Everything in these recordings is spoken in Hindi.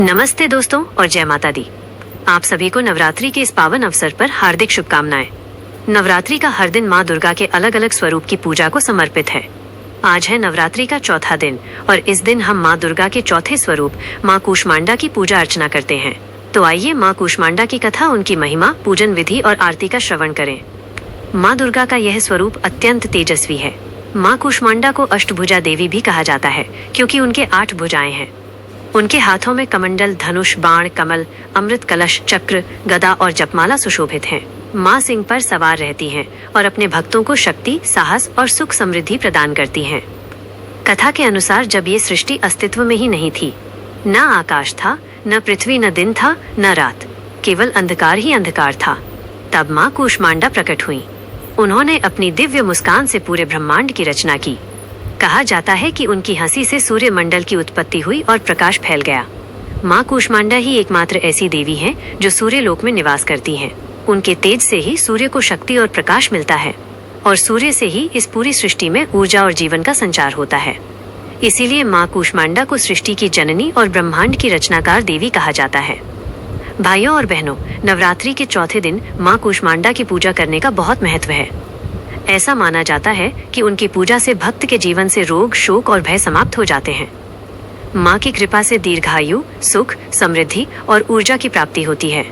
नमस्ते दोस्तों और जय माता दी। आप सभी को नवरात्रि के इस पावन अवसर पर हार्दिक शुभकामनाएं। नवरात्रि का हर दिन माँ दुर्गा के अलग अलग स्वरूप की पूजा को समर्पित है। आज है नवरात्रि का चौथा दिन और इस दिन हम माँ दुर्गा के चौथे स्वरूप माँ कूष्मांडा की पूजा अर्चना करते हैं। तो आइए माँ कूष्मांडा की कथा, उनकी महिमा, पूजन विधि और आरती का श्रवण करें। माँ दुर्गा का यह स्वरूप अत्यंत तेजस्वी है। माँ कूष्मांडा को अष्टभुजा देवी भी कहा जाता है क्योंकि उनके 8 भुजाएं हैं। उनके हाथों में कमंडल, धनुष, बाण, कमल, अमृत कलश, चक्र, गदा और जपमाला सुशोभित हैं। माँ सिंह पर सवार रहती हैं और अपने भक्तों को शक्ति, साहस और सुख समृद्धि प्रदान करती हैं। कथा के अनुसार जब ये सृष्टि अस्तित्व में ही नहीं थी, न आकाश था, न पृथ्वी, न दिन था, न रात, केवल अंधकार ही अंधकार था, तब माँ कूष्मांडा प्रकट हुई। उन्होंने अपनी दिव्य मुस्कान से पूरे ब्रह्मांड की रचना की। कहा जाता है कि उनकी हंसी से सूर्य मंडल की उत्पत्ति हुई और प्रकाश फैल गया। माँ कूष्मांडा ही एकमात्र ऐसी देवी हैं जो सूर्य लोक में निवास करती हैं। उनके तेज से ही सूर्य को शक्ति और प्रकाश मिलता है और सूर्य से ही इस पूरी सृष्टि में ऊर्जा और जीवन का संचार होता है। इसीलिए माँ कूष्मांडा को सृष्टि की जननी और ब्रह्मांड की रचनाकार देवी कहा जाता है। भाइयों और बहनों, नवरात्रि के चौथे दिन माँ कूष्मांडा की पूजा करने का बहुत महत्व है। ऐसा माना जाता है कि उनकी पूजा से भक्त के जीवन से रोग, शोक और भय समाप्त हो जाते हैं। माँ की कृपा से दीर्घायु, सुख, समृद्धि और ऊर्जा की प्राप्ति होती है।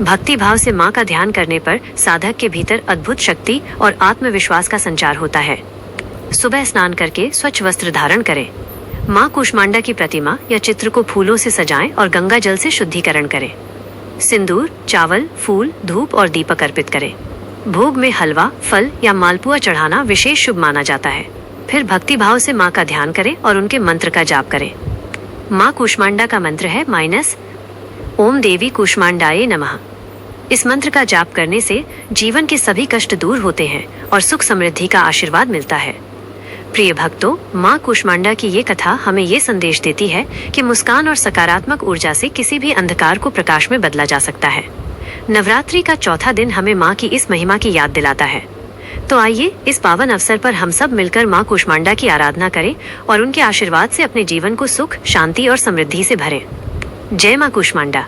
भक्ति भाव से माँ का ध्यान करने पर साधक के भीतर अद्भुत शक्ति और आत्मविश्वास का संचार होता है। सुबह स्नान करके स्वच्छ वस्त्र धारण करें। माँ कूष्मांडा की प्रतिमा या चित्र को फूलों से सजाएं और गंगा जल से शुद्धिकरण करें। सिंदूर, चावल, फूल, धूप और दीपक अर्पित करें। भोग में हलवा, फल या मालपुआ चढ़ाना विशेष शुभ माना जाता है। फिर भक्ति भाव से माँ का ध्यान करें और उनके मंत्र का जाप करें। माँ कूष्मांडा का मंत्र है -ओम देवी कूष्मांडाये नमः। इस मंत्र का जाप करने से जीवन के सभी कष्ट दूर होते हैं और सुख समृद्धि का आशीर्वाद मिलता है। प्रिय भक्तों, माँ कूष्मांडा की ये कथा हमें ये संदेश देती है कि मुस्कान और सकारात्मक ऊर्जा से किसी भी अंधकार को प्रकाश में बदला जा सकता है। नवरात्रि का चौथा दिन हमें माँ की इस महिमा की याद दिलाता है। तो आइए इस पावन अवसर पर हम सब मिलकर माँ कूष्मांडा की आराधना करें और उनके आशीर्वाद से अपने जीवन को सुख, शांति और समृद्धि से भरें। जय माँ कूष्मांडा।